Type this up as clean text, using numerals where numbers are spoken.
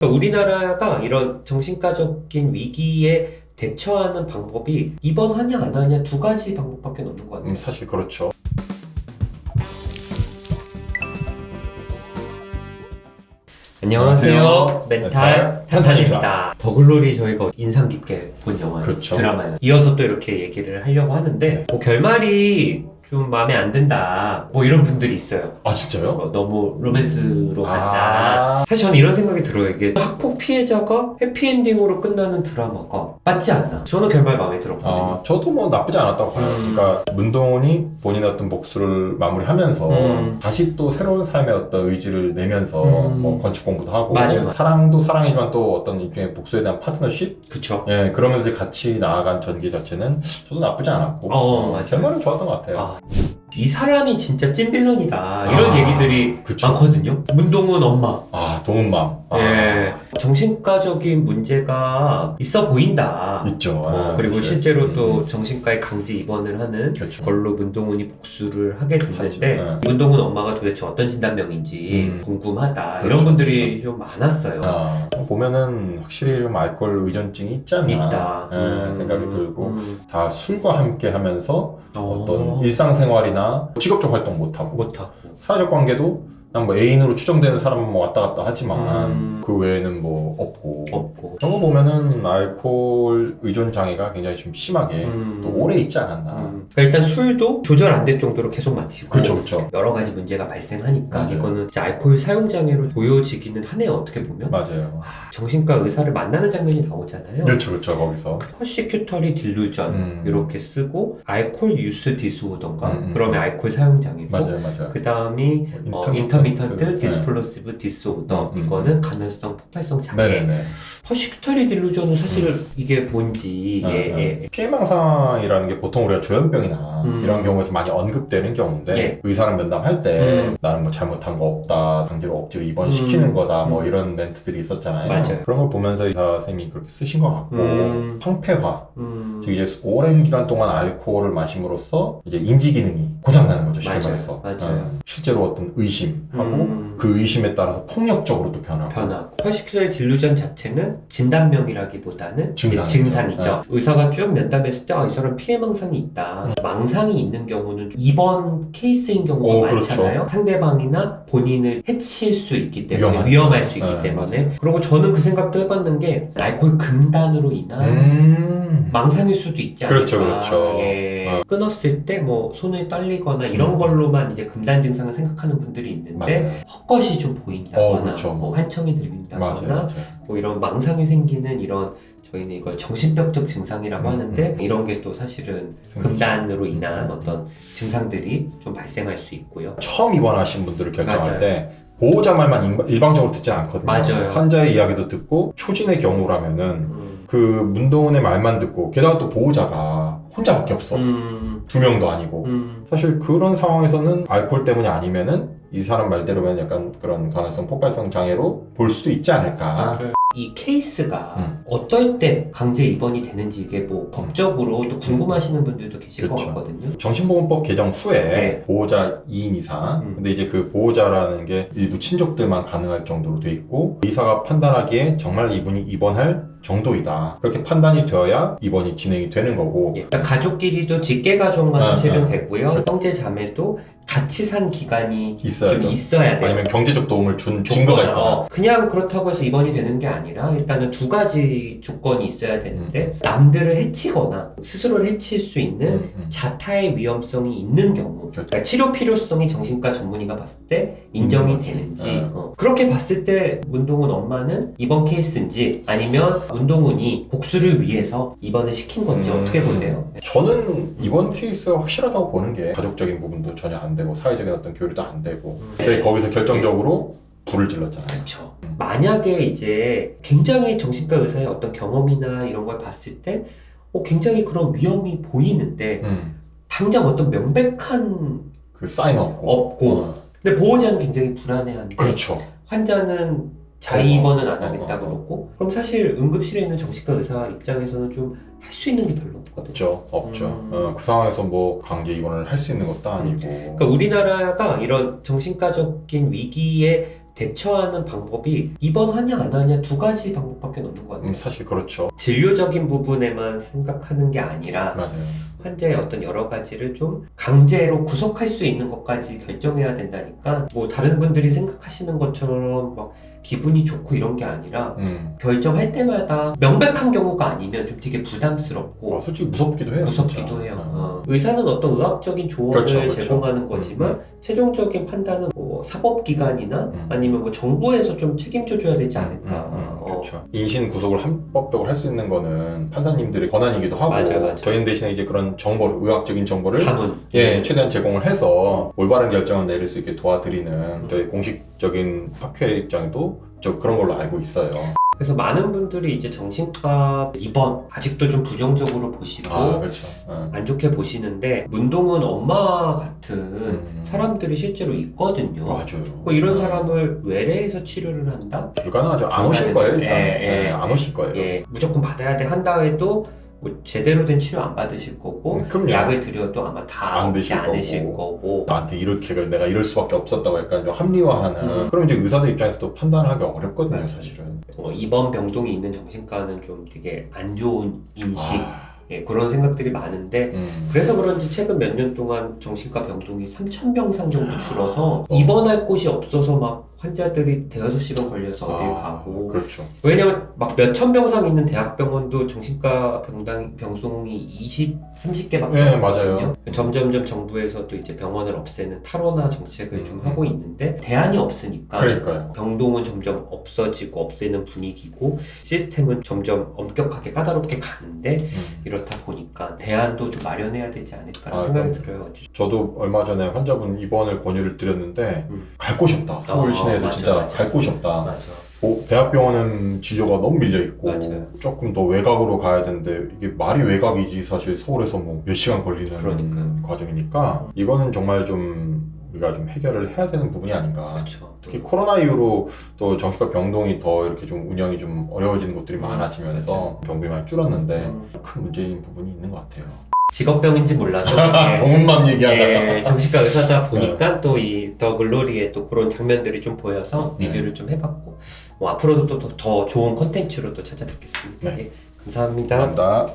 그러니까 우리나라가 이런 정신과적인 위기에 대처하는 방법이 입원하냐 안 하냐 두 가지 방법밖에 없는 것 같아요. 사실 그렇죠. 안녕하세요. 멘탈 멘탈 탄탄입니다. 더글로리 저희가 인상 깊게 본 영화예요. 그렇죠. 드라마예요. 이어서 또 이렇게 얘기를 하려고 하는데 뭐 결말이 좀 마음에 안 든다 뭐 이런 분들이 있어요. 아 진짜요? 너무 로맨스로 간다. 사실 저는 이런 생각이 들어요. 이게 학폭 피해자가 해피엔딩으로 끝나는 드라마가 맞지 않나. 저는 결말 마음에 들었거든요. 저도 뭐 나쁘지 않았다고 봐요. 그러니까 문동훈이 본인의 어떤 복수를 마무리하면서 다시 또 새로운 삶의 어떤 의지를 내면서 뭐 건축 공부도 하고 맞아요. 사랑도 사랑이지만 또 어떤 일종의 복수에 대한 파트너십? 그쵸. 예, 그러면서 이제 같이 나아간 전개 자체는 저도 나쁘지 않았고 맞아요. 결말은 좋았던 것 같아요. 이 사람이 진짜 찐빌런이다 이런 얘기들이 그쵸. 많거든요. 문동훈 엄마. 동은맘. 예, 정신과적인 문제가 있어 보인다. 있죠. 그리고 그치. 실제로 또 정신과에 강제 입원을 하는 그렇죠. 걸로 문동훈이 복수를 하게 됐는데 하죠. 문동훈 엄마가 도대체 어떤 진단명인지 궁금하다. 그렇죠. 이런 분들이 좀 많았어요. 보면은 확실히 좀 알코올 의존증이 있지 않나 있다. 생각이 들고 다 술과 함께 하면서 어떤 일상생활이나 직업적 활동 못하고 사회적 관계도 그냥 뭐 애인으로 추정되는 사람은 뭐 왔다 갔다 하지만 그 외에는 뭐 없고 그런 거 보면은 알코올 의존 장애가 굉장히 좀 심하게 또 오래 있지 않았나. 그러니까 일단 술도 조절 안 될 정도로 계속 마시고 그렇죠. 여러 가지 문제가 발생하니까 맞아요. 이거는 이제 알코올 사용 장애로 보여지기는 하네요. 어떻게 보면 맞아요. 정신과 의사를 만나는 장면이 나오잖아요. 그렇죠 거기서 퍼시큐터리 딜루전 이렇게 쓰고 알코올 유스 디스오더인가? 음. 그러면 알코올 사용 장애고 맞아요. 그 다음이 인터미턴트 디스플로시브 디스오더 이거는 간헐성 폭발성 장애. 네네네. 퍼시큐터리 딜루전은 사실 이게 뭔지 피해망상이라는 게 보통 우리가 조현병이나 이런 경우에서 많이 언급되는 경우인데 의사랑 면담할 때 나는 뭐 잘못한 거 없다, 강제로 억지로 입원시키는 거다 뭐 이런 멘트들이 있었잖아요. 맞아요. 그런 걸 보면서 의사 선생님이 그렇게 쓰신 것 같고 황폐화, 즉 이제 오랜 기간 동안 알코올을 마심으로써 이제 인지 기능이 고장나는 거죠. 쉽게 말해서. 맞아요. 실제로 어떤 의심하고 그 의심에 따라서 폭력적으로 또 변하고. 퍼시큐터리 딜루전 자체는 진단명이라기보다는 증상이죠. 의사가 쭉 면담했을 때 이 사람 피해망상이 있다. 망상이 있는 경우는 입원 케이스인 경우가 많잖아요. 그렇죠. 상대방이나 본인을 해칠 수 있기 때문에 위험할 수 있기 때문에 맞아요. 그리고 저는 그 생각도 해봤는 게 알코올 금단으로 인한 망상일 수도 있지 않을까. 그렇죠. 끊었을 때 뭐 손을 딸리거나 이런 걸로만 이제 금단 증상을 생각하는 분들이 있는데 맞아요. 헛것이 좀 보인다거나 그렇죠. 뭐 환청이 들린다거나 맞아요. 뭐 이런 망상이 생기는 이런 저희는 이걸 정신병적 증상이라고 하는데 이런 게 또 사실은 금단으로 인한 어떤 증상들이 좀 발생할 수 있고요. 처음 입원하신 분들을 결정할 때 보호자 말만 일방적으로 듣지 않거든요. 맞아요. 환자의 이야기도 듣고 초진의 경우라면은 그 문동훈의 말만 듣고 게다가 또 보호자가 혼자밖에 없어. 두 명도 아니고 사실 그런 상황에서는 알코올 때문이 아니면은 이 사람 말대로면 약간 그런 간헐성 폭발성 장애로 볼 수도 있지 않을까. 이 케이스가 어떨 때 강제 입원이 되는지 이게 뭐 법적으로 또 궁금하시는 분들도 계실 것 같거든요. 정신보건법 개정 후에 보호자 2인 이상 근데 이제 그 보호자라는 게 일부 친족들만 가능할 정도로 돼 있고 의사가 판단하기에 정말 이분이 입원할 정도이다. 그렇게 판단이 되어야 입원이 진행이 되는 거고 그러니까 가족끼리도 직계가족만 사실은 되고요. 형제 자매도 같이 산 기간이 좀 있어야 돼요. 아니면 경제적 도움을 준 증거가 있거나 그냥 그렇다고 해서 입원이 되는 게 아니라 일단은 두 가지 조건이 있어야 되는데 남들을 해치거나 스스로를 해칠 수 있는 자타의 위험성이 있는 경우 그러니까 치료 필요성이 정신과 전문의가 봤을 때 인정이 되는지 그렇게 봤을 때 문동훈 엄마는 입원 케이스인지 아니면 문동훈이 복수를 위해서 입원을 시킨 건지 어떻게 보세요? 저는 이번 케이스가 확실하다고 보는 게 가족적인 부분도 전혀 안 되고 사회적인 어떤 교류도 안 되고 근데 거기서 결정적으로 불을 질렀잖아요. 그렇죠. 만약에 이제 굉장히 정신과 의사의 어떤 경험이나 이런 걸 봤을 때 굉장히 그런 위험이 보이는데 당장 어떤 명백한 그 사인 없고 근데 보호자는 굉장히 불안해하는데 그렇죠. 환자는 자의 입원은 안 하겠다 그러고 그럼 사실 응급실에 있는 정신과 의사 입장에서는 좀 할 수 있는 게 별로 없거든요. 없죠. 그 상황에서 뭐 강제 입원을 할 수 있는 것도 아니고 그러니까 우리나라가 이런 정신과적인 위기에 대처하는 방법이 입원하냐 안 하냐 두 가지 방법밖에 없는 것 같아요. 사실 그렇죠. 진료적인 부분에만 생각하는 게 아니라 맞아요. 환자의 어떤 여러 가지를 좀 강제로 구속할 수 있는 것까지 결정해야 된다니까 뭐 다른 분들이 생각하시는 것처럼 막 기분이 좋고 이런 게 아니라 결정할 때마다 명백한 경우가 아니면 좀 되게 부담스럽고 솔직히 무섭기도 해요. 무섭기도 진짜. 해요. 의사는 어떤 의학적인 조언을 그렇죠. 제공하는 거지만 최종적인 판단은 뭐 사법기관이나 아니면 뭐 정부에서 좀 책임져 줘야 되지 않을까. 그렇죠. 인신 구속을 합법적으로 할 수 있는 거는 판사님들의 권한이기도 하고 맞아. 저희는 대신에 이제 그런 정보를 의학적인 정보를 자문. 최대한 제공을 해서 올바른 결정을 내릴 수 있게 도와드리는 저희 공식적인 학회 입장에도 저 그런 걸로 알고 있어요. 그래서 많은 분들이 이제 정신과 입원 아직도 좀 부정적으로 보시고 그렇죠. 안 좋게 보시는데 문동은 엄마 같은 사람들이 실제로 있거든요. 맞아요. 뭐 이런 사람을 외래에서 치료를 한다? 불가능하죠. 안 오실 거예요 일단. 안 오실 거예요. 예, 무조건 받아야 돼 한다 해도 뭐 제대로 된 치료 안 받으실 거고 그럼요. 약을 드려도 아마 다 안 먹지 드실 않으실 거고 나한테 이렇게 내가 이럴 수밖에 없었다고 약간 좀 합리화하는 그럼 이제 의사들 입장에서도 판단하기 어렵거든요 사실은. 입원 병동이 있는 정신과는 좀 되게 안 좋은 인식 예, 그런 생각들이 많은데 그래서 그런지 최근 몇 년 동안 정신과 병동이 3,000병상 정도 줄어서 입원할 곳이 없어서 막 환자들이 대여섯 시간 걸려서 어딜 가고 그렇죠. 왜냐면 막 몇천 병상 있는 대학병원도 정신과 병동이 20, 30개밖에 네, 없거든요. 맞아요. 점점점 정부에서도 이제 병원을 없애는 탈원화 정책을 좀 하고 있는데 대안이 없으니까 그러니까요. 병동은 점점 없어지고 없애는 분위기고 시스템은 점점 엄격하게 까다롭게 가는데 이렇다 보니까 대안도 좀 마련해야 되지 않을까라는 생각이 들어요. 저도 얼마 전에 환자분 입원을 권유를 드렸는데 갈 곳이 없다. 서울 시내에서 맞아, 진짜 맞아. 갈 곳이 없다. 맞아. 대학병원은 진료가 너무 밀려있고 맞아요. 조금 더 외곽으로 가야 되는데 이게 말이 외곽이지 사실 서울에서 뭐 몇 시간 걸리는 그러니까요. 과정이니까 이거는 정말 좀 우리가 좀 해결을 해야 되는 부분이 아닌가. 그렇죠. 특히 코로나 이후로 또 정신과 병동이 더 이렇게 좀 운영이 좀 어려워지는 곳들이 많아지면서 병동이 많이 줄었는데 큰 문제인 부분이 있는 것 같아요. 직업병인지 몰라도 동문만 얘기하다가 정신과 의사다 보니까 또 이 더 글로리의 또 그런 장면들이 좀 보여서 리뷰를 좀 해봤고 뭐 앞으로도 또 더 좋은 콘텐츠로 또 찾아뵙겠습니다. 네. 예, 감사합니다. 감사합니다.